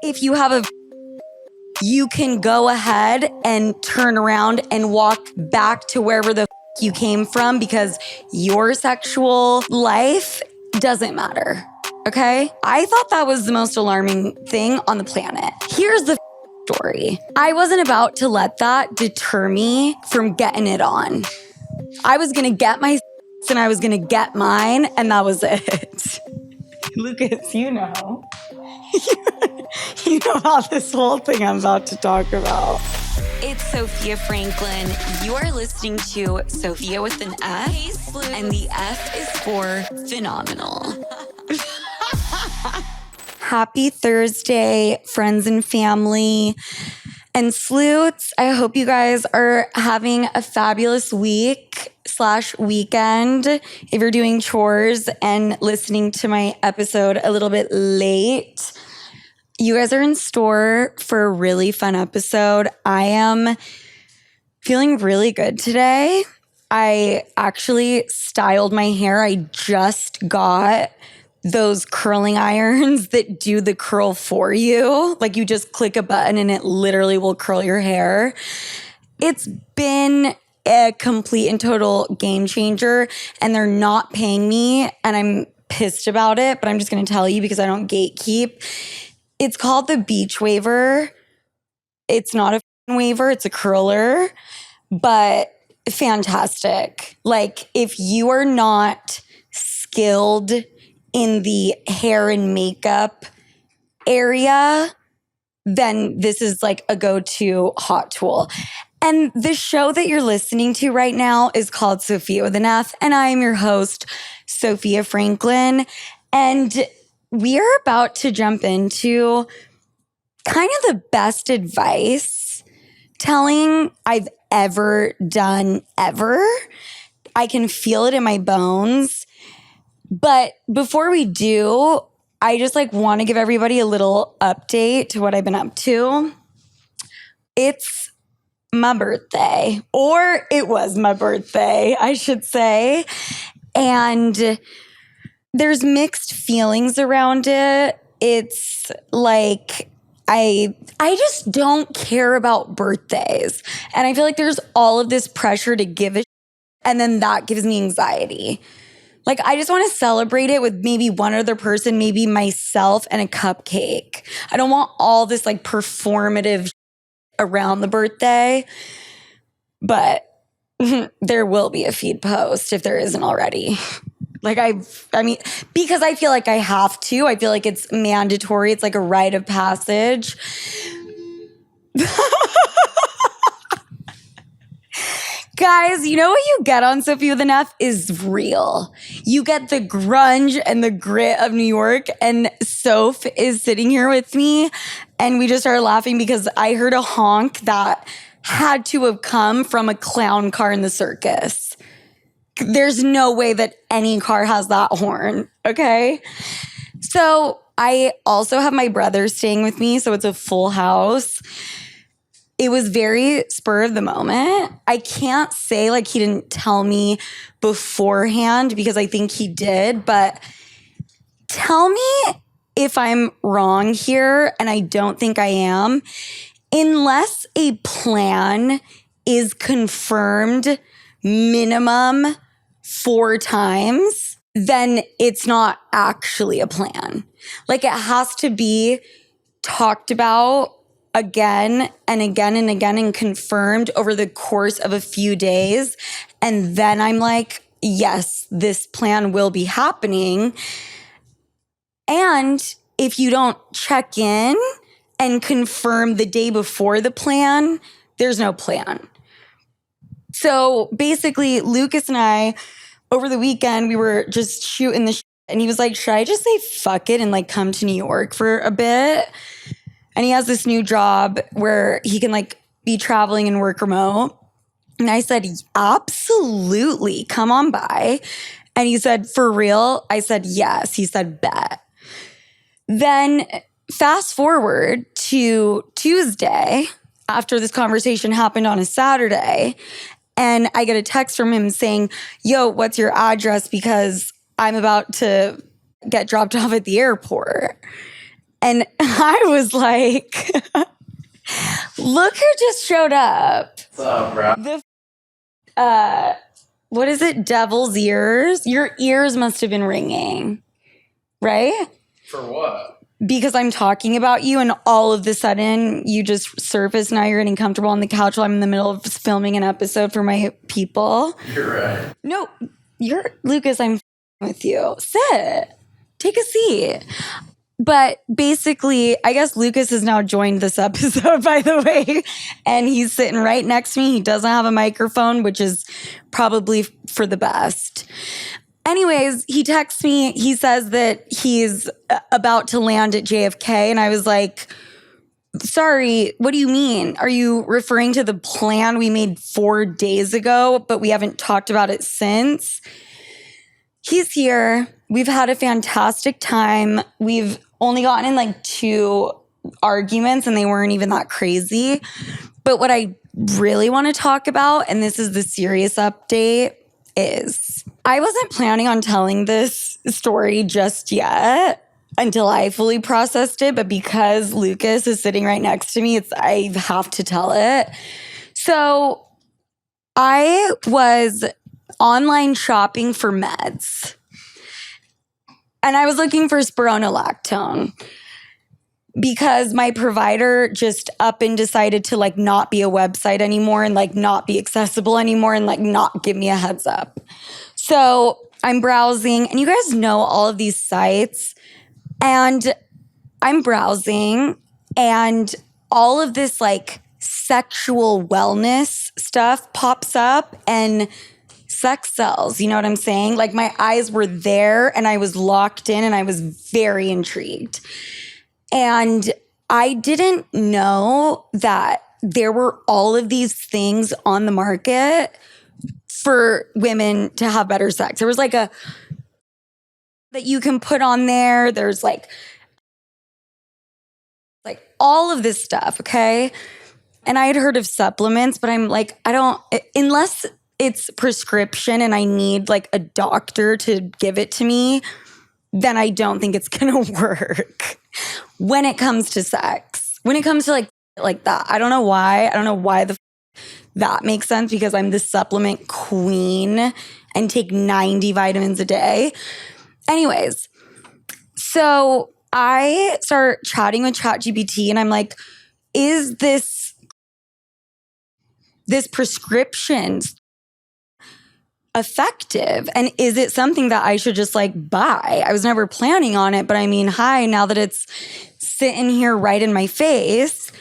If you have you can go ahead and turn around and walk back to wherever the you came from, because your sexual life doesn't matter. Okay? I thought that was the most alarming thing on the planet. Here's the story. I wasn't about to let that deter me from getting it on. I was gonna get my and I was gonna get mine, and that was it. Lucas, you know. You know how this whole thing I'm about to talk about. It's Sofia Franklyn. You are listening to Sofia with an F, and the F is for phenomenal. Happy Thursday, friends and family and sloots. I hope you guys are having a fabulous week/weekend. If you're doing chores and listening to my episode a little bit late, you guys are in store for a really fun episode. I am feeling really good today. I actually styled my hair. I just got those curling irons that do the curl for you. Like you just click a button and it literally will curl your hair. It's been a complete and total game changer, and they're not paying me, and I'm pissed about it, but I'm just going to tell you because I don't gatekeep. It's called the beach waver. It's not a waver, it's a curler, but fantastic. Like if you are not skilled in the hair and makeup area, then this is like a go-to hot tool. And the show that you're listening to right now is called Sofia with an F, and I am your host, Sofia Franklyn. And we are about to jump into kind of the best advice telling I've ever done ever. I can feel it in my bones. But before we do, I just want to give everybody a little update to what I've been up to. It's my birthday, or it was my birthday, I should say. And there's mixed feelings around it. It's like I just don't care about birthdays. And I feel like there's all of this pressure to give it, and then that gives me anxiety. Like, I just want to celebrate it with maybe one other person, maybe myself, and a cupcake. I don't want all this performative around the birthday, but there will be a feed post if there isn't already. I mean, because I feel like I have to. I feel like it's mandatory. It's like a rite of passage. Guys, you know what you get on Sofia with an F is real. You get the grunge and the grit of New York, and Soph is sitting here with me, and we just started laughing because I heard a honk that had to have come from a clown car in the circus. There's no way that any car has that horn, okay? So I also have my brother staying with me, so it's a full house. It was very spur of the moment. I can't say he didn't tell me beforehand, because I think he did, but tell me if I'm wrong here, and I don't think I am. Unless a plan is confirmed minimum 4 times, then it's not actually a plan. It has to be talked about again and again and again and confirmed over the course of a few days. And then I'm like, yes, this plan will be happening. And if you don't check in and confirm the day before the plan, there's no plan. So basically, Lucas and I, over the weekend, we were just shooting the shit, and he was like, should I just say fuck it and come to New York for a bit? And he has this new job where he can be traveling and work remote. And I said, absolutely, come on by. And he said, for real? I said, yes. He said, bet. Then fast forward to Tuesday, after this conversation happened on a Saturday, and I get a text from him saying, yo, what's your address? Because I'm about to get dropped off at the airport. And I was like, look who just showed up. What's up, bro? What is it? Devil's ears? Your ears must have been ringing, right? For what? Because I'm talking about you and all of a sudden you just surface. Now you're getting comfortable on the couch while I'm in the middle of filming an episode for my people. You're right. No, Lucas, I'm with you. Sit. Take a seat. But basically, I guess Lucas has now joined this episode, by the way, and he's sitting right next to me. He doesn't have a microphone, which is probably for the best. Anyways, he texts me. He says that he's about to land at JFK, and I was like, sorry, what do you mean? Are you referring to the plan we made 4 days ago, but we haven't talked about it since? He's here. We've had a fantastic time. We've only gotten in like 2 arguments and they weren't even that crazy. But what I really want to talk about, and this is the serious update, is I wasn't planning on telling this story just yet until I fully processed it. But because Lucas is sitting right next to me, I have to tell it. So I was online shopping for meds. And I was looking for spironolactone because my provider just up and decided to like not be a website anymore and like not be accessible anymore and like not give me a heads up. So I'm browsing, and you guys know all of these sites, and I'm browsing, and all of this like sexual wellness stuff pops up, and sex sells, you know what I'm saying? Like my eyes were there and I was locked in and I was very intrigued. And I didn't know that there were all of these things on the market for women to have better sex. There was like that you can put on there. There's like all of this stuff, okay? And I had heard of supplements, but I'm like, unless it's prescription and I need like a doctor to give it to me, then I don't think it's gonna work when it comes to sex. When it comes to like that, I don't know why. I don't know why that makes sense, because I'm the supplement queen and take 90 vitamins a day. Anyways, so I start chatting with ChatGPT and I'm like, is this prescription effective? And is it something that I should just like buy? I was never planning on it, but I mean, now that it's sitting here right in my face.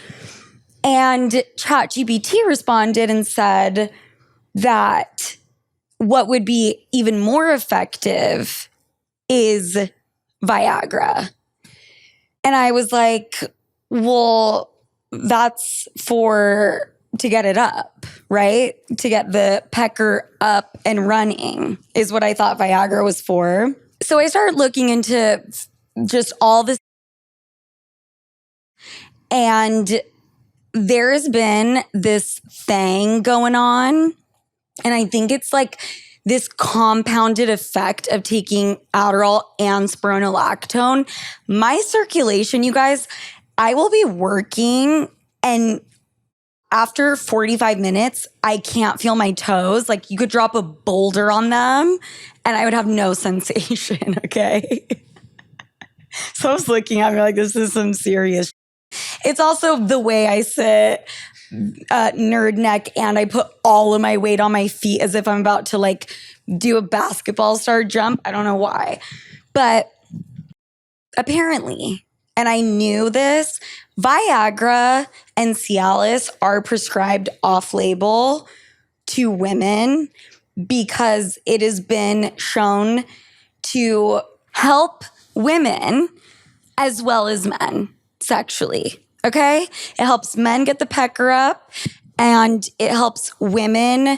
And ChatGPT responded and said that what would be even more effective is Viagra. And I was like, well, that's to get it up, right? To get the pecker up and running is what I thought Viagra was for. So I started looking into just all this. And there has been this thing going on. And I think it's like this compounded effect of taking Adderall and spironolactone. My circulation, you guys, I will be working and after 45 minutes, I can't feel my toes. Like you could drop a boulder on them and I would have no sensation, okay? So I was looking at me like, this is some serious shit. It's also the way I sit, nerd neck, and I put all of my weight on my feet as if I'm about to like do a basketball star jump. I don't know why. But apparently, and I knew this, Viagra and Cialis are prescribed off-label to women because it has been shown to help women as well as men sexually, okay? It helps men get the pecker up, and it helps women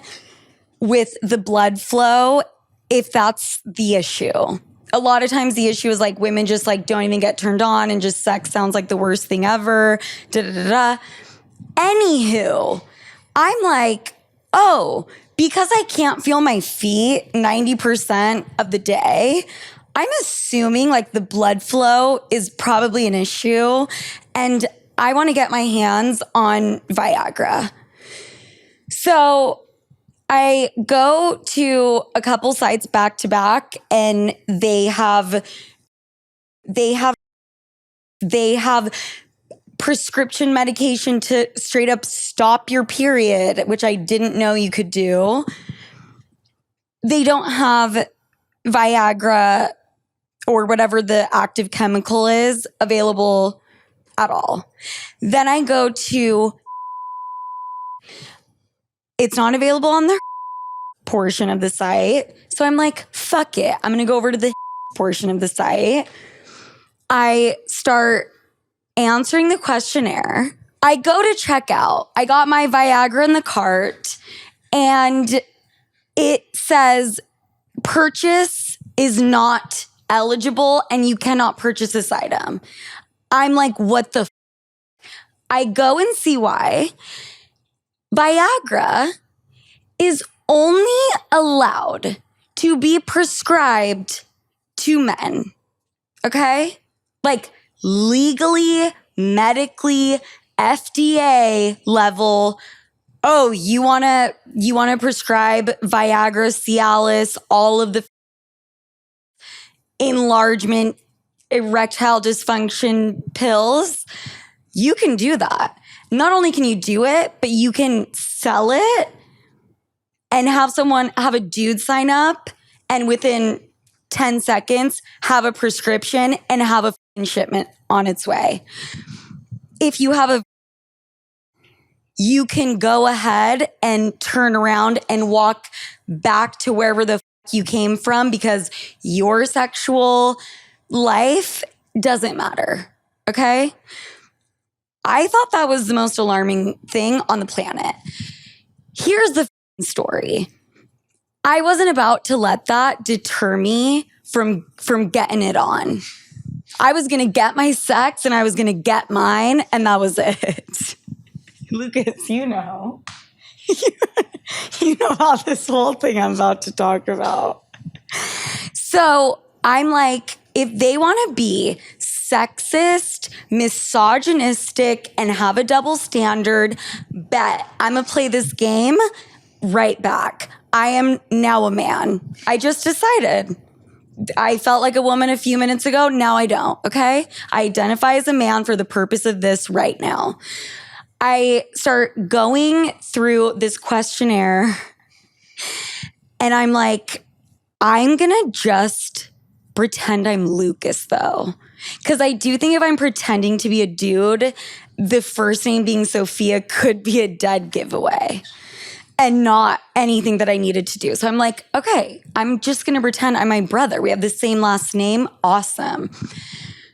with the blood flow if that's the issue. A lot of times the issue is like women just like don't even get turned on and just sex sounds like the worst thing ever. Anywho, I'm like, oh, because I can't feel my feet 90% of the day, I'm assuming like the blood flow is probably an issue, and I want to get my hands on Viagra. So I go to a couple sites back to back, and they have prescription medication to straight up stop your period, which I didn't know you could do. They don't have Viagra or whatever the active chemical is available at all. Then I go to, it's not available on the portion of the site. So I'm like, fuck it. I'm going to go over to the portion of the site. I start answering the questionnaire. I go to checkout. I got my Viagra in the cart, and it says purchase is not eligible and you cannot purchase this item. I'm like, what the I go and see why. Viagra is only allowed to be prescribed to men. Okay? Like legally, medically, FDA level. Oh, you want to prescribe Viagra, Cialis, all of the enlargement, erectile dysfunction pills? You can do that. Not only can you do it, but you can sell it and have a dude sign up, and within 10 seconds have a prescription and have a shipment on its way. If you have you can go ahead and turn around and walk back to wherever the you came from, because your sexual life doesn't matter. Okay? I thought that was the most alarming thing on the planet. Here's the story. I wasn't about to let that deter me from getting it on. I was going to get my sex and I was going to get mine, and that was it. Lucas, you know how this whole thing I'm about to talk about. So I'm like, if they want to be sexist, misogynistic, and have a double standard, bet I'm going to play this game right back. I am now a man. I just decided. I felt like a woman a few minutes ago. Now I don't, okay? I identify as a man for the purpose of this right now. I start going through this questionnaire, and I'm like, I'm going to just pretend I'm Lucas, though. Because I do think if I'm pretending to be a dude, the first name being Sofia could be a dead giveaway and not anything that I needed to do. So I'm like, okay, I'm just going to pretend I'm my brother. We have the same last name. Awesome.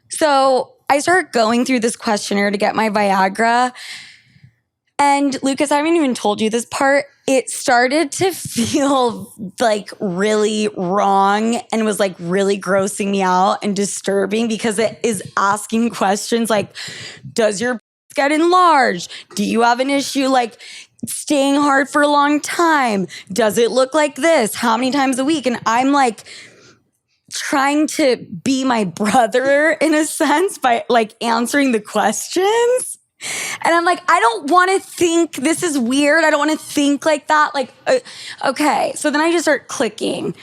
So I start going through this questionnaire to get my Viagra. And Lucas, I haven't even told you this part. It started to feel like really wrong and was like really grossing me out and disturbing, because it is asking questions like, does your get enlarged? Do you have an issue like staying hard for a long time? Does it look like this? How many times a week? And I'm like trying to be my brother in a sense by like answering the questions. And I'm like, I don't want to think this is weird. I don't want to think like that. Like, okay. So then I just start clicking,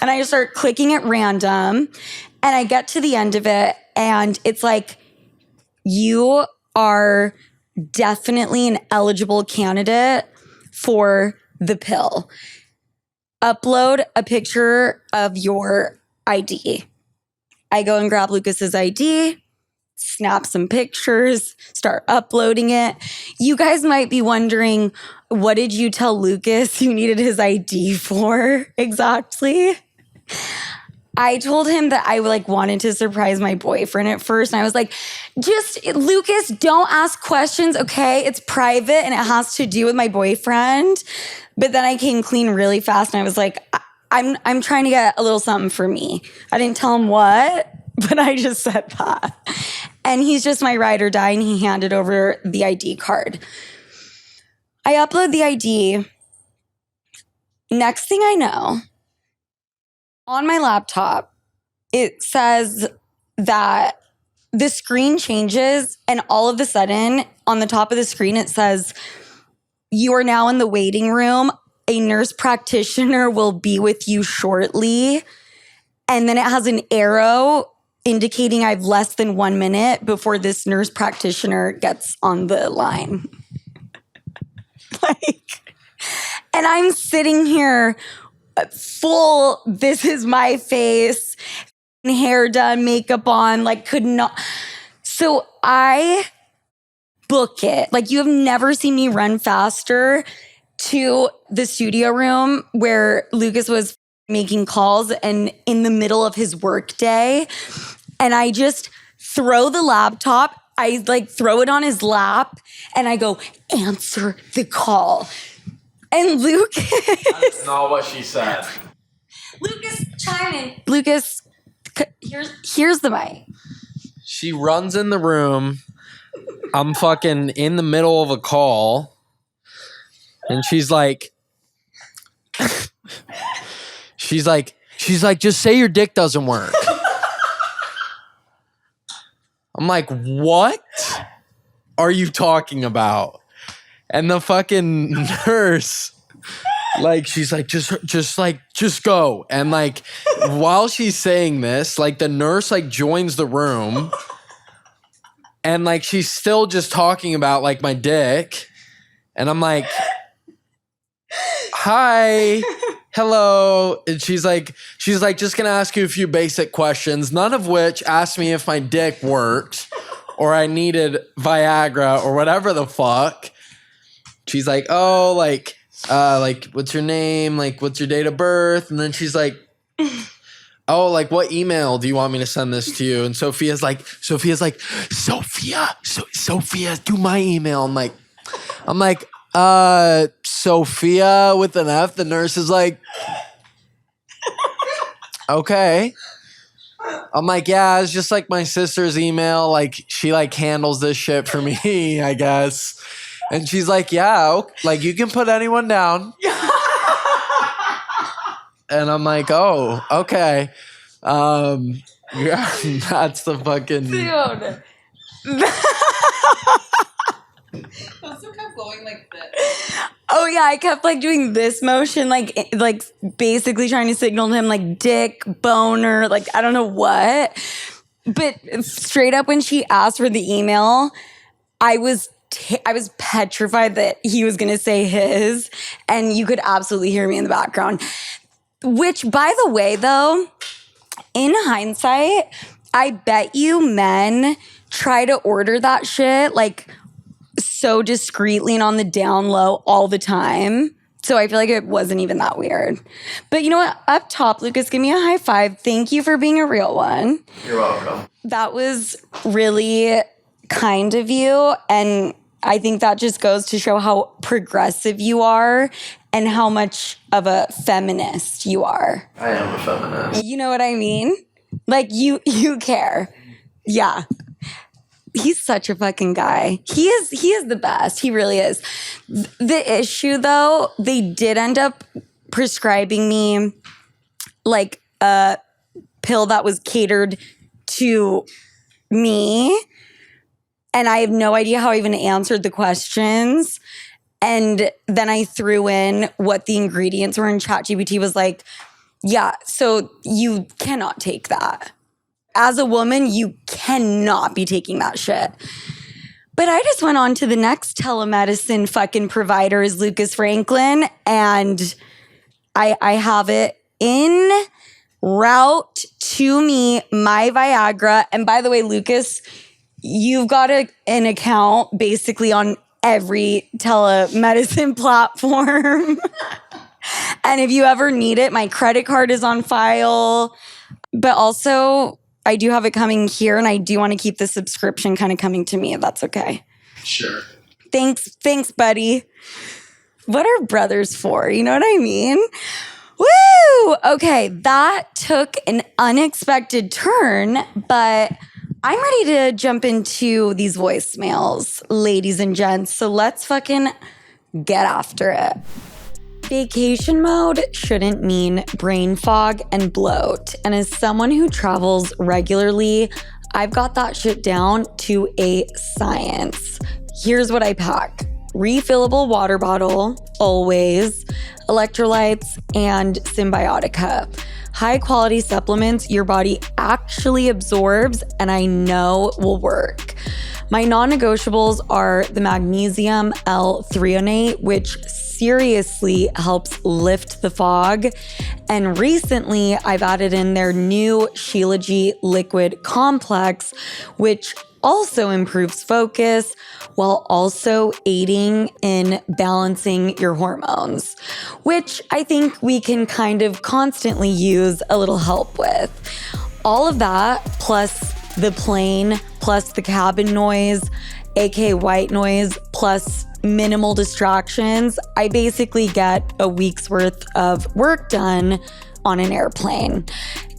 and I just start clicking at random, and I get to the end of it, and it's like, you are definitely an eligible candidate for the pill. Upload a picture of your ID. I go and grab Lucas's ID, snap some pictures, start uploading it. You guys might be wondering, what did you tell Lucas you needed his ID for exactly? I told him that I like wanted to surprise my boyfriend at first. And I was like, just Lucas, don't ask questions, okay? It's private and it has to do with my boyfriend. But then I came clean really fast, and I was like, I'm trying to get a little something for me. I didn't tell him what, but I just said that. And he's just my ride or die, and he handed over the ID card. I upload the ID. Next thing I know, on my laptop it says that the screen changes and all of a sudden on the top of the screen, it says, you are now in the waiting room. A nurse practitioner will be with you shortly. And then it has an arrow indicating I have less than 1 minute before this nurse practitioner gets on the line. And I'm sitting here full, this is my face, hair done, makeup on, could not. So I book it. You have never seen me run faster to the studio room where Lucas was making calls and in the middle of his work day. And I just throw the laptop, I throw it on his lap and I go, answer the call. And Lucas. That's not what she said. Lucas, chime in. Lucas, here's the mic. She runs in the room. I'm fucking in the middle of a call. And she's like, just say your dick doesn't work. I'm like, what are you talking about? And the fucking nurse, she's like, just go. And while she's saying this, the nurse joins the room and she's still just talking about my dick. And I'm like, hi, hello. And she's like, just gonna ask you a few basic questions, none of which asked me if my dick worked or I needed Viagra or whatever the fuck. She's like, oh, what's your name? What's your date of birth? And then she's like, oh, what email do you want me to send this to you? And Sophia's like, Sophia, do my email. I'm like, Sophia with an F. The nurse is like, okay. I'm like, yeah, it's just my sister's email. She handles this shit for me, I guess. And she's like, yeah, you can put anyone down. And I'm like, oh, okay. Yeah, that's the fucking... Dude. Also kept going like this. Oh yeah, I kept doing this motion, basically trying to signal to him dick, boner, I don't know what. But straight up when she asked for the email, I was petrified that he was gonna say his, and you could absolutely hear me in the background. Which, by the way, though, in hindsight, I bet you men try to order that shit so discreetly and on the down low all the time. So I feel like it wasn't even that weird. But you know what? Up top, Lucas, give me a high five. Thank you for being a real one. You're welcome. That was really kind of you. And I think that just goes to show how progressive you are and how much of a feminist you are. I am a feminist. You know what I mean? You care. Yeah. He's such a fucking guy. He is the best. He really is. The issue, though, they did end up prescribing me a pill that was catered to me. And I have no idea how I even answered the questions. And then I threw in what the ingredients were, and ChatGPT was like, yeah, so you cannot take that. As a woman, you cannot be taking that shit. But I just went on to the next telemedicine fucking provider is Lucas Franklyn, and I have it in route to me, my Viagra. And by the way, Lucas, you've got an account basically on every telemedicine platform. And if you ever need it, my credit card is on file. But also, I do have it coming here, and I do want to keep the subscription kind of coming to me, if that's okay. Sure. Thanks, buddy. What are brothers for? You know what I mean? Woo! Okay, that took an unexpected turn, but I'm ready to jump into these voicemails, ladies and gents. So let's fucking get after it. Vacation mode shouldn't mean brain fog and bloat. And as someone who travels regularly, I've got that shit down to a science. Here's what I pack. Refillable water bottle, always, electrolytes, and Symbiotica. High quality supplements your body actually absorbs and I know will work. My non-negotiables are the magnesium L-threonate, which seriously helps lift the fog. And recently, I've added in their new Shilajit liquid complex, which also improves focus while also aiding in balancing your hormones, which I think we can kind of constantly use a little help with. All of that, plus the plane, plus the cabin noise, aka white noise, plus minimal distractions, I basically get a week's worth of work done on an airplane.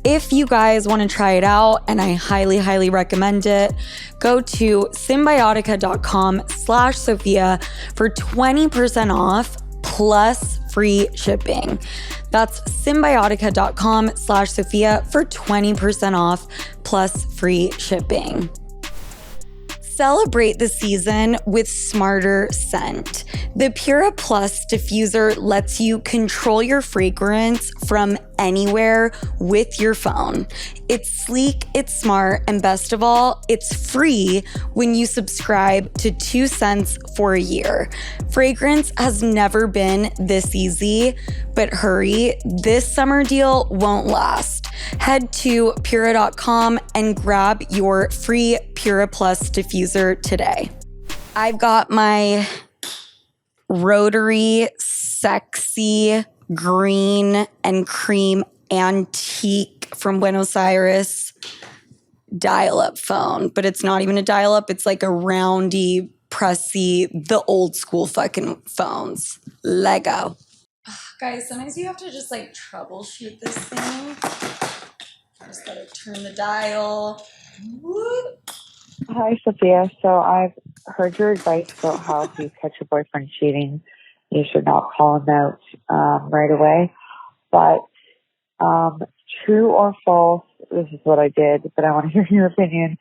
If you guys want to try it out, and I highly, highly recommend it, go to symbiotica.com/Sofia for 20% off plus free shipping. That's symbiotica.com/Sofia for 20% off plus free shipping. Celebrate the season with smarter scent. The Pura Plus diffuser lets you control your fragrance from anywhere with your phone. It's sleek, it's smart, and best of all, it's free when you subscribe to 2 cents for a year. Fragrance has never been this easy, but hurry, this summer deal won't last. Head to Pura.com and grab your free Pura Plus diffuser today. I've got my rotary, sexy, green and cream antique from Buenos Aires dial-up phone, but it's not even a dial-up. It's like a roundy, pressy, the old school fucking phones. Lego. Guys, sometimes you have to just like troubleshoot this thing. I just gotta turn the dial. Whoop. Hi, Sophia. So I've heard your advice about how if you catch your boyfriend cheating, you should not call him out right away. But true or false, this is what I did, but I want to hear your opinion.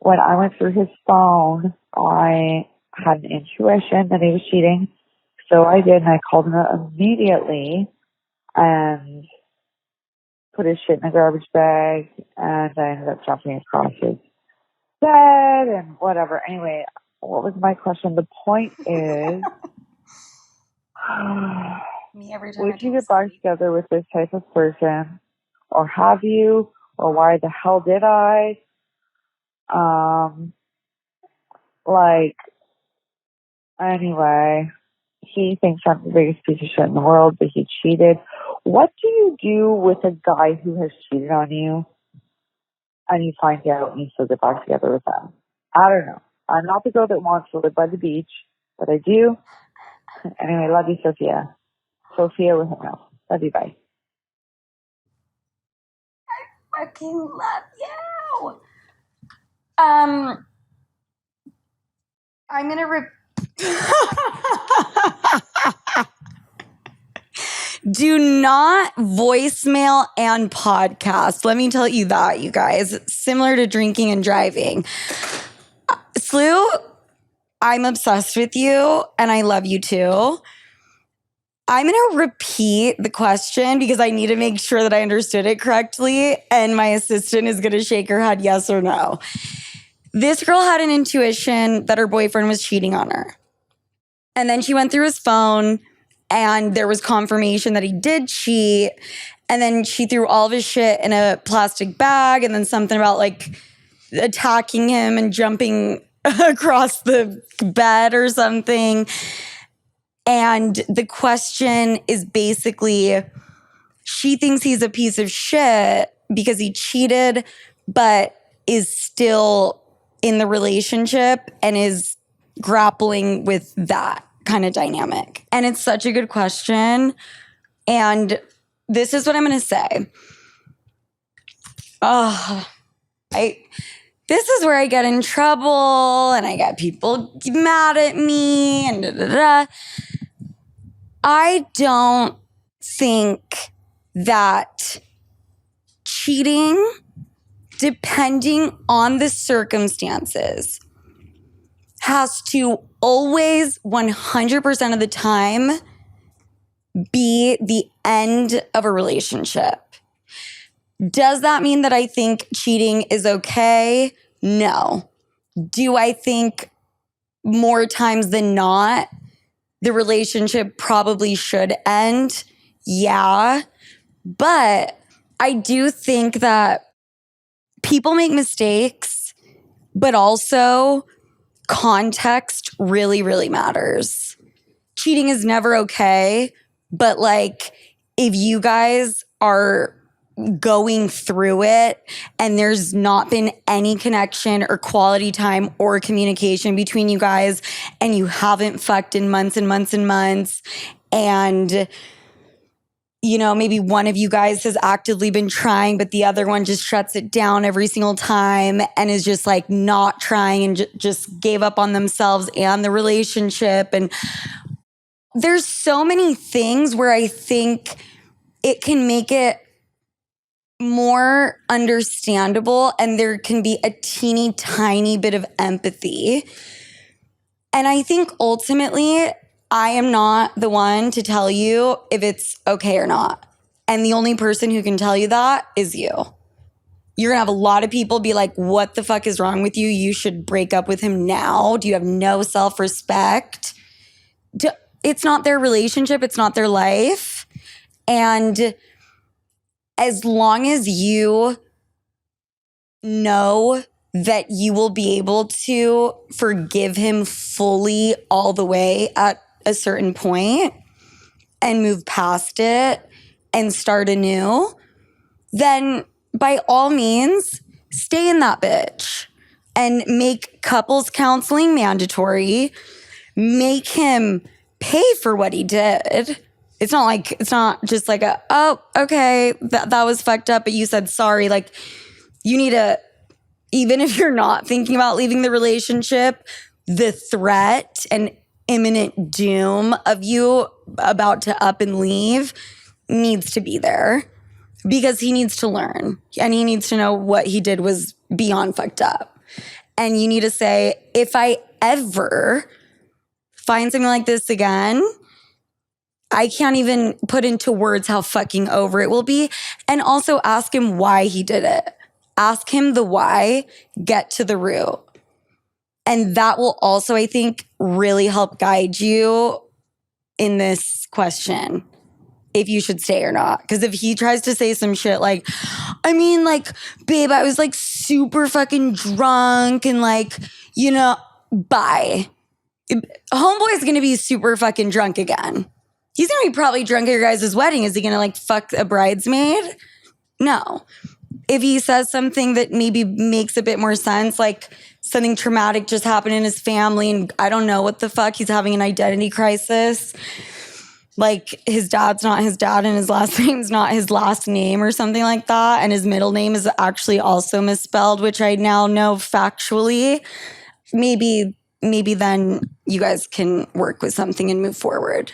When I went through his phone, I had an intuition that he was cheating. So I did, and I called him out immediately and put his shit in a garbage bag, and I ended up jumping across his bed and whatever. Anyway, what was my question? The point is, Me every time. would you get back together with this type of person, or have you, or why the hell did I? Anyway, he thinks I'm the biggest piece of shit in the world, but he cheated. What do you do with a guy who has cheated on you and you find out and you still get back together with them? I don't know. I'm not the girl that wants to live by the beach, but I do. Anyway, love you, Sophia. Sophia with him now. Love you, bye. I fucking love you. I'm gonna do not voicemail and podcast. Let me tell you that, you guys. Similar to drinking and driving. Sloot, I'm obsessed with you and I love you too. I'm going to repeat the question because I need to make sure that I understood it correctly. And my assistant is going to shake her head yes or no. This girl had an intuition that her boyfriend was cheating on her. And then she went through his phone and there was confirmation that he did cheat. And then she threw all of his shit in a plastic bag, and then something about like attacking him and jumping across the bed or something. And the question is basically, she thinks he's a piece of shit because he cheated, but is still in the relationship and is grappling with that kind of dynamic. And it's such a good question. And this is what I'm going to say. This is where I get in trouble and I get people mad at me and da-da-da. I don't think that cheating, depending on the circumstances, has to always 100% of the time be the end of a relationship. Does that mean that I think cheating is okay? No. Do I think more times than not, the relationship probably should end? Yeah. But I do think that people make mistakes, but also context really, really matters. Cheating is never okay, but like if you guys are going through it and there's not been any connection or quality time or communication between you guys and you haven't fucked in months and months and months, and you know, maybe one of you guys has actively been trying, but the other one just shuts it down every single time and is just like not trying and just gave up on themselves and the relationship. And there's so many things where I think it can make it more understandable and there can be a teeny tiny bit of empathy. And I think ultimately, I am not the one to tell you if it's okay or not. And the only person who can tell you that is you. You're gonna have a lot of people be like, what the fuck is wrong with you? You should break up with him now. Do you have no self-respect? It's not their relationship. It's not their life. And as long as you know that you will be able to forgive him fully all the way at a certain point and move past it and start anew, then by all means, stay in that bitch and make couples counseling mandatory. Make him pay for what he did. It's not just like oh, okay, that was fucked up, but you said sorry. Like, you need to, even if you're not thinking about leaving the relationship, the threat and imminent doom of you about to up and leave needs to be there because he needs to learn and he needs to know what he did was beyond fucked up. And you need to say, if I ever find something like this again, I can't even put into words how fucking over it will be. And also ask him why he did it. Ask him the why, get to the root. And that will also, I think, really help guide you in this question, if you should stay or not. Because if he tries to say some shit like, I mean, like, babe, I was like super fucking drunk and like, you know, bye. Homeboy's gonna be super fucking drunk again. He's gonna be probably drunk at your guys' wedding. Is he gonna like fuck a bridesmaid? No. If he says something that maybe makes a bit more sense, like something traumatic just happened in his family and I don't know what the fuck, he's having an identity crisis. Like his dad's not his dad and his last name's not his last name or something like that. And his middle name is actually also misspelled, which I now know factually. Maybe then you guys can work with something and move forward.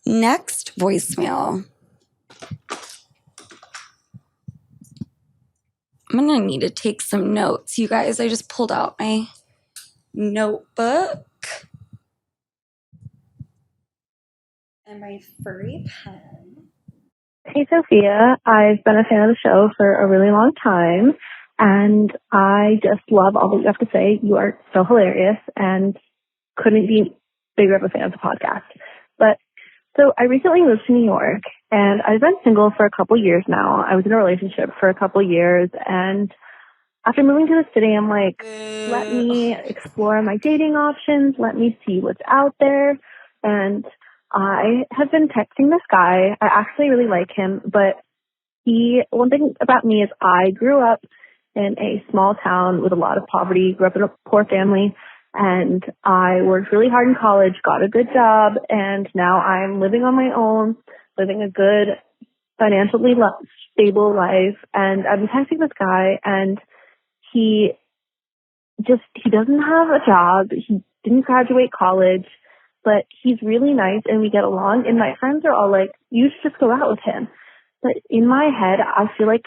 Next voicemail. I'm going to need to take some notes, you guys. I just pulled out my notebook and my furry pen. Hey, Sophia. I've been a fan of the show for a really long time, and I just love all that you have to say. You are so hilarious and couldn't be bigger of a fan of the podcast. But so I recently moved to New York, and I've been single for a couple years now. I was in a relationship for a couple years, and after moving to the city, I'm like, let me explore my dating options. Let me see what's out there. And I have been texting this guy. I actually really like him, but one thing about me is I grew up in a small town with a lot of poverty, grew up in a poor family, and I worked really hard in college, got a good job, and now I'm living on my own, living a good, financially stable life. And I've been texting this guy, and he doesn't have a job. He didn't graduate college. but he's really nice and we get along. And my friends are all like, you should just go out with him. But in my head, I feel like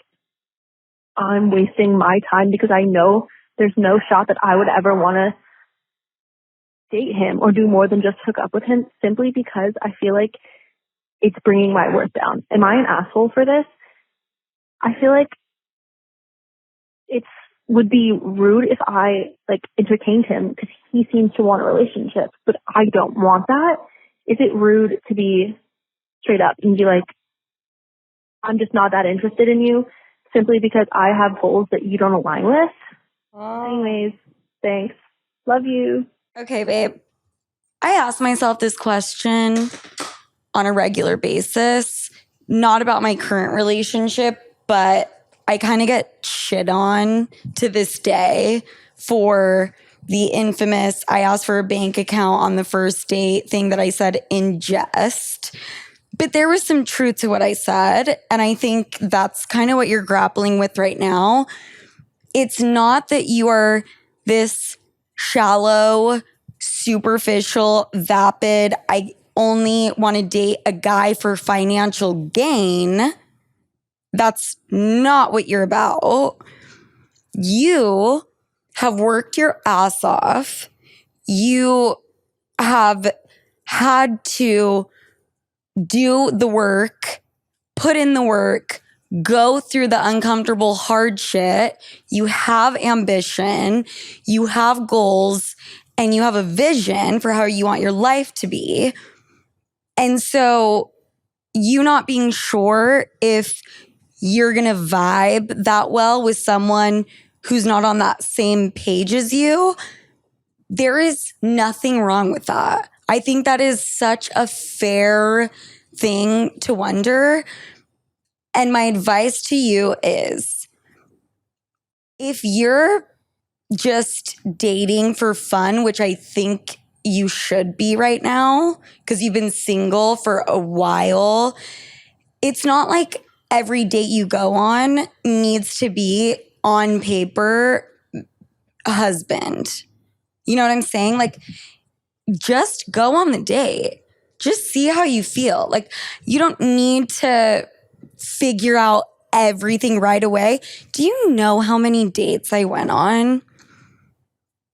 I'm wasting my time because I know there's no shot that I would ever want to date him or do more than just hook up with him, simply because I feel like it's bringing my worth down. Am I an asshole for this? I feel like it would be rude if I entertained him because he seems to want a relationship, but I don't want that. Is it rude to be straight up and be like, I'm just not that interested in you simply because I have goals that you don't align with? Anyways, thanks. Love you. Okay, babe. I ask myself this question on a regular basis, not about my current relationship, but I kind of get shit on to this day for the infamous I asked for a bank account on the first date thing that I said in jest. But there was some truth to what I said, and I think that's kind of what you're grappling with right now. It's not that you are this shallow, superficial, vapid, I only want to date a guy for financial gain. That's not what you're about. You have worked your ass off. You have had to do the work, put in the work, go through the uncomfortable hard shit. You have ambition, you have goals, and you have a vision for how you want your life to be. And so you not being sure if you're going to vibe that well with someone who's not on that same page as you, there is nothing wrong with that. I think that is such a fair thing to wonder. And my advice to you is, if you're just dating for fun, which I think you should be right now because you've been single for a while, it's not like every date you go on needs to be on paper a husband. You know what I'm saying? Like, just go on the date. Just see how you feel. Like, you don't need to figure out everything right away. Do you know how many dates I went on?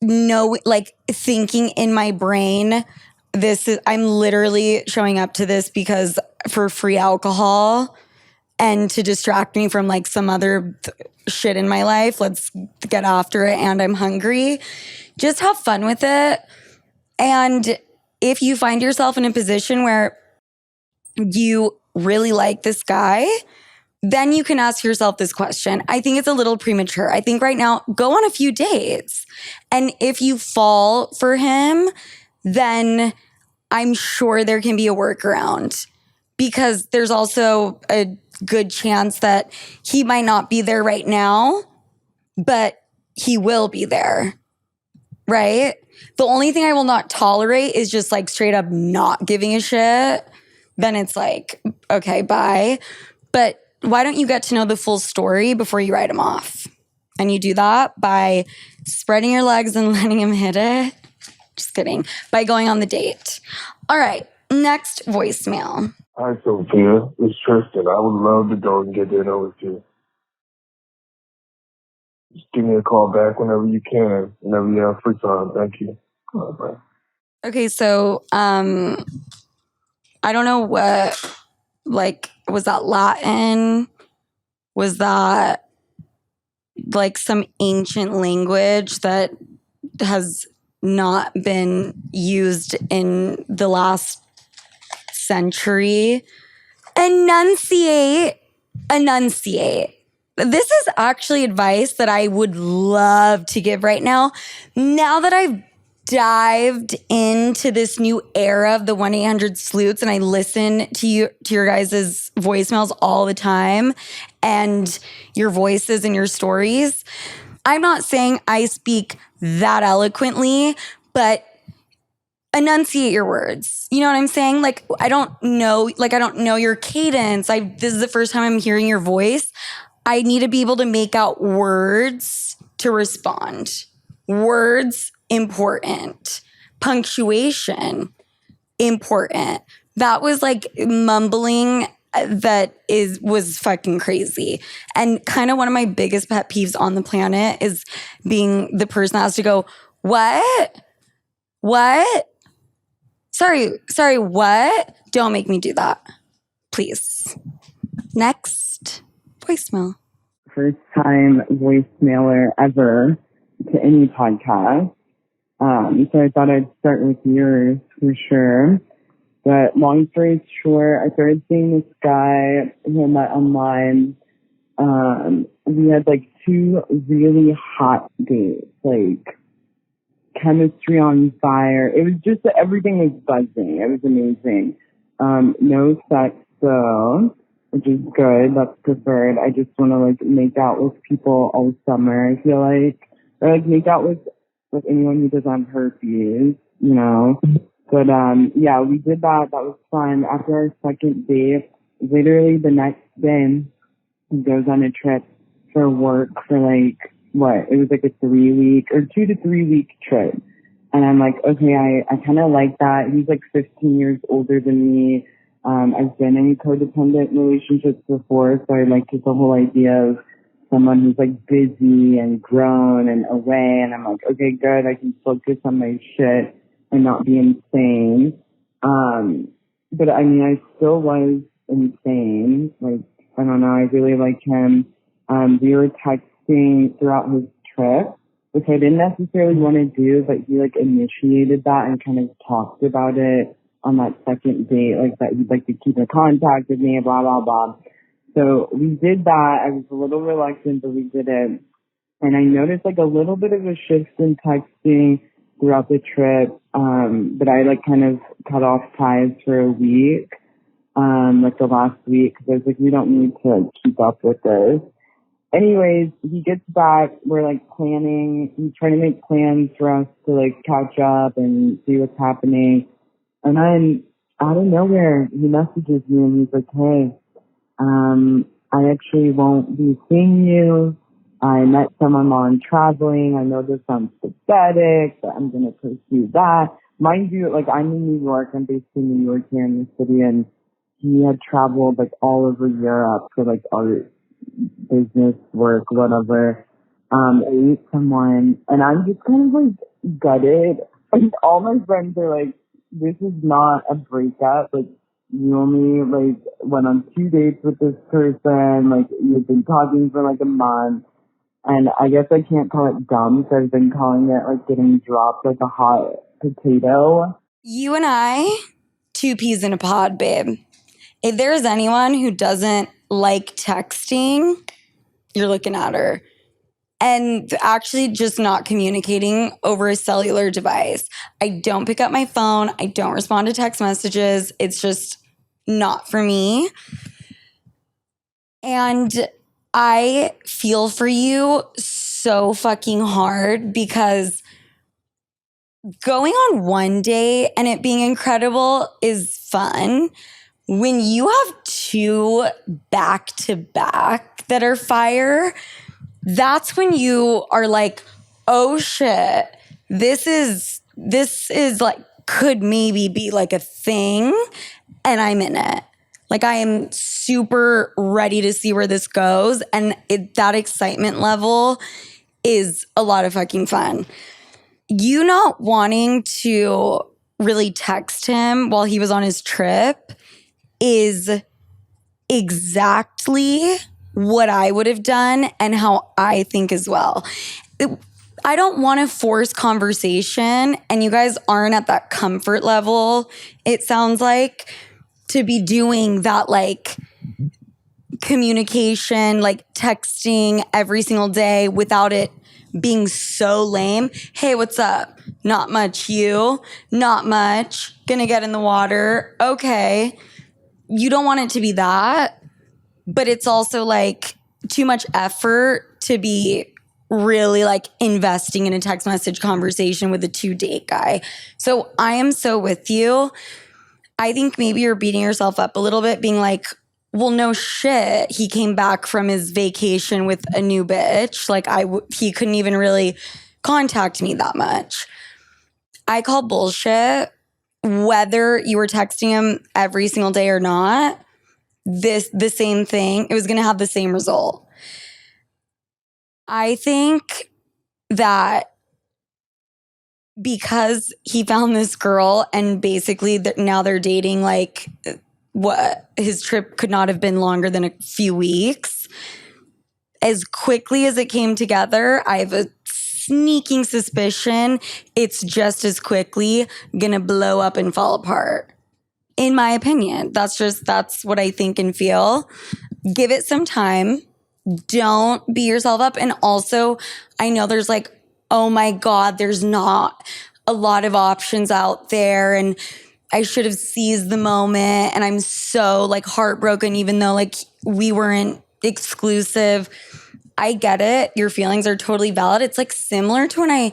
No, like, thinking in my brain, I'm literally showing up to this because for free alcohol and to distract me from like some other shit in my life. Let's get after it, and I'm hungry. Just have fun with it. And if you find yourself in a position where you really like this guy, then you can ask yourself this question. I think it's a little premature. I think right now, go on a few dates. And if you fall for him, then I'm sure there can be a workaround, because there's also a good chance that he might not be there right now, but he will be there, right? The only thing I will not tolerate is just like straight up not giving a shit. Then it's like, okay, bye. But why don't you get to know the full story before you write him off? And you do that by spreading your legs and letting him hit it. Just kidding. By going on the date. All right, next voicemail. Hi, Sophia. It's Tristan. I would love to go and get dinner with you. Just give me a call back whenever you can, whenever you have free time. Thank you. Bye. Okay, so I don't know what, like, was that Latin? Was that like some ancient language that has not been used in the last century? Enunciate. This is actually advice that I would love to give right now. Now that I've dived into this new era of the 1-800-SLOOTS and I listen to your guys' voicemails all the time and your voices and your stories, I'm not saying I speak that eloquently, but enunciate your words. You know what I'm saying? Like, I don't know your cadence. This is the first time I'm hearing your voice. I need to be able to make out words to respond. Words important. Punctuation. important. That was like mumbling was fucking crazy. And kind of one of my biggest pet peeves on the planet is being the person that has to go, what? Sorry, what? Don't make me do that. Please. Next voicemail. First time voicemailer ever to any podcast. So I thought I'd start with yours for sure. But long story short, I started seeing this guy who I met online. We had like 2 really hot dates, like chemistry on fire. It was just everything was buzzing. It was amazing. No sex though, which is good. That's preferred. I just want to like make out with people all summer. I feel like, or like make out with anyone who doesn't have herpes, you know. But yeah, we did that. That was fun. After our second date, literally the next day, he goes on a trip for work for like it was like a 3-week or 2 to 3 week trip. And I'm like, okay, I kind of like that. He's like 15 years older than me. I've been in codependent relationships before, so I like just the whole idea of someone who's like busy and grown and away. And I'm like, okay, good. I can focus on my shit and not be insane. But I mean, I still was insane. Like, I don't know. I really like him. We were texting throughout his trip, which I didn't necessarily want to do, but he like initiated that and kind of talked about it on that second date, like that he'd like to keep in contact with me, blah, blah, blah. So we did that. I was a little reluctant, but we did it. And I noticed like a little bit of a shift in texting throughout the trip. But I like kind of cut off ties for a week, like the last week, because I was like, we don't need to like, keep up with this. Anyways, he gets back. We're like planning. He's trying to make plans for us to like catch up and see what's happening. And then out of nowhere, he messages me and he's like, hey, I actually won't be seeing you. I met someone while I'm traveling. I know this sounds pathetic, but I'm going to pursue that. Mind you, like I'm in New York. I'm based in New York here in the city, and he had traveled like all over Europe for like art, business, work, whatever. I meet someone, and I'm just kind of like gutted. Like all my friends are like, this is not a breakup. Like you only like went on 2 dates with this person. Like you've been talking for like a month. And I guess I can't call it dumb, so I've been calling it like getting dropped like a hot potato. You and I, 2 peas in a pod, babe. If there's anyone who doesn't like texting, you're looking at her. And actually just not communicating over a cellular device. I don't pick up my phone. I don't respond to text messages. It's just not for me. And I feel for you so fucking hard because going on one day and it being incredible is fun. When you have 2 back-to-back that are fire, that's when you are like, oh shit, this is like, could maybe be like a thing, and I'm in it. Like I am super ready to see where this goes. And that excitement level is a lot of fucking fun. You not wanting to really text him while he was on his trip is exactly what I would have done and how I think as well. I don't want to force conversation, and you guys aren't at that comfort level, it sounds like, to be doing that like communication, like texting every single day without it being so lame. Hey, what's up? Not much. You? Not much. Gonna get in the water. Okay. You don't want it to be that, but it's also like too much effort to be really like investing in a text message conversation with a 2-date guy. So I am so with you. I think maybe you're beating yourself up a little bit, being like, well, no shit. He came back from his vacation with a new bitch. Like he couldn't even really contact me that much. I call bullshit whether you were texting him every single day or not, the same thing, it was going to have the same result. I think that because he found this girl and basically now they're dating, like, what, his trip could not have been longer than a few weeks. As quickly as it came together, I have a sneaking suspicion it's just as quickly gonna blow up and fall apart. In my opinion, that's what I think and feel. Give it some time. Don't beat yourself up. And also, I know there's like, oh my God, there's not a lot of options out there. And I should have seized the moment. And I'm so like heartbroken, even though like we weren't exclusive. I get it. Your feelings are totally valid. It's like similar to when I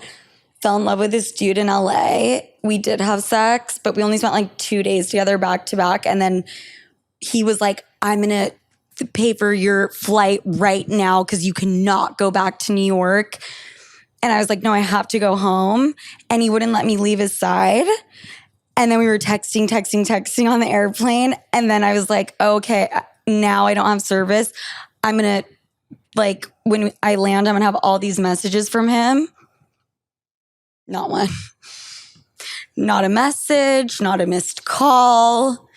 fell in love with this dude in LA. We did have sex, but we only spent like 2 days together back to back. And then he was like, I'm going to pay for your flight right now because you cannot go back to New York. And I was like, no, I have to go home. And he wouldn't let me leave his side. And then we were texting on the airplane. And then I was like, okay, now I don't have service. I'm going to, like, when I land, I'm going to have all these messages from him. Not one. Not a message, not a missed call,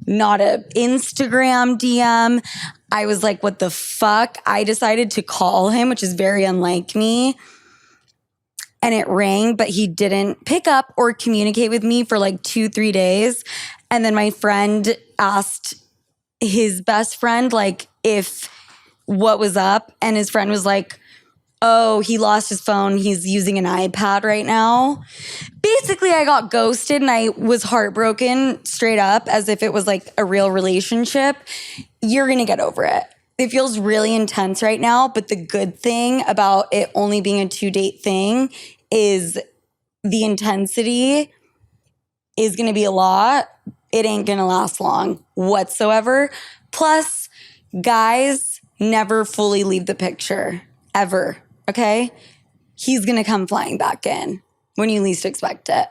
not a Instagram DM. I was like, what the fuck? I decided to call him, which is very unlike me. And it rang, but he didn't pick up or communicate with me for like 2-3 days. And then my friend asked his best friend, like, what was up. And his friend was like, oh, he lost his phone. He's using an iPad right now. Basically, I got ghosted and I was heartbroken straight up as if it was like a real relationship. You're going to get over it. It feels really intense right now, but the good thing about it only being a 2-date thing is the intensity is going to be a lot. It ain't going to last long whatsoever. Plus, guys never fully leave the picture, ever, okay? He's going to come flying back in when you least expect it.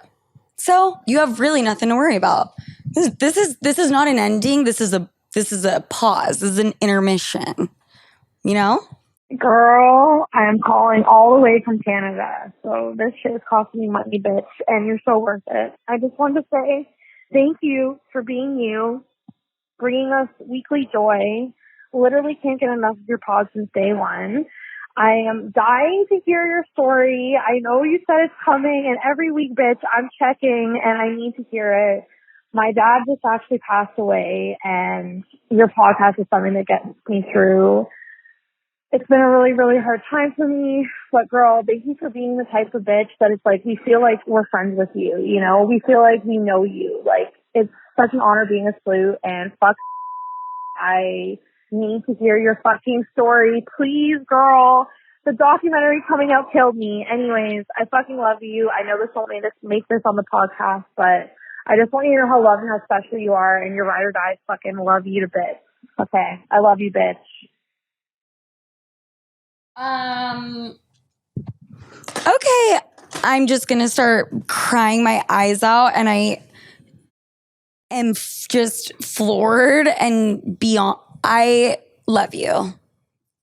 So you have really nothing to worry about. This is not an ending. This is a pause. This is an intermission, you know? Girl, I am calling all the way from Canada. So this shit is costing me money, bitch, and you're so worth it. I just wanted to say thank you for being you, bringing us weekly joy. Literally can't get enough of your pods since day one. I am dying to hear your story. I know you said it's coming, and every week, bitch, I'm checking, and I need to hear it. My dad just actually passed away, and your podcast is something that gets me through. It's been a really, really hard time for me, but girl, thank you for being the type of bitch that it's like, we feel like we're friends with you, you know? We feel like we know you. Like, it's such an honor being a sloot, and fuck, I need to hear your fucking story. Please, girl. The documentary coming out killed me. Anyways, I fucking love you. I know this won't make this on the podcast, but I just want you to know how loved and how special you are, and your ride or dies fucking love you to bits. Okay. I love you, bitch. Okay. I'm just going to start crying my eyes out, and I am just floored and beyond. I love you.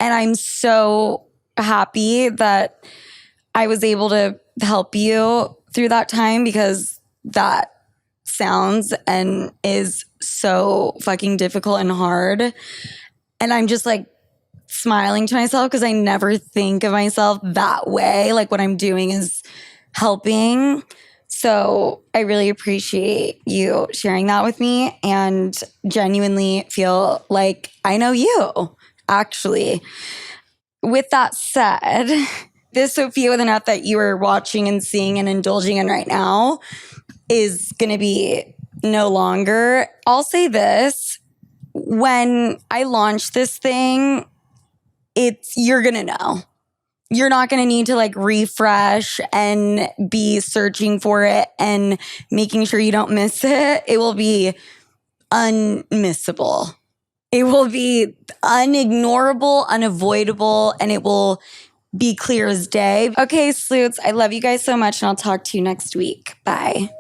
And I'm so happy that I was able to help you through that time, because that sounds and is so fucking difficult and hard. And I'm just like smiling to myself because I never think of myself that way. Like, what I'm doing is helping. So I really appreciate you sharing that with me, and genuinely feel like I know you, actually. With that said, this Sofia with an F that you are watching and seeing and indulging in right now is going to be no longer. I'll say this. When I launch this thing, you're going to know. You're not going to need to like refresh and be searching for it and making sure you don't miss it. It will be unmissable. It will be unignorable, unavoidable, and it will be clear as day. Okay, Sloots, I love you guys so much, and I'll talk to you next week. Bye.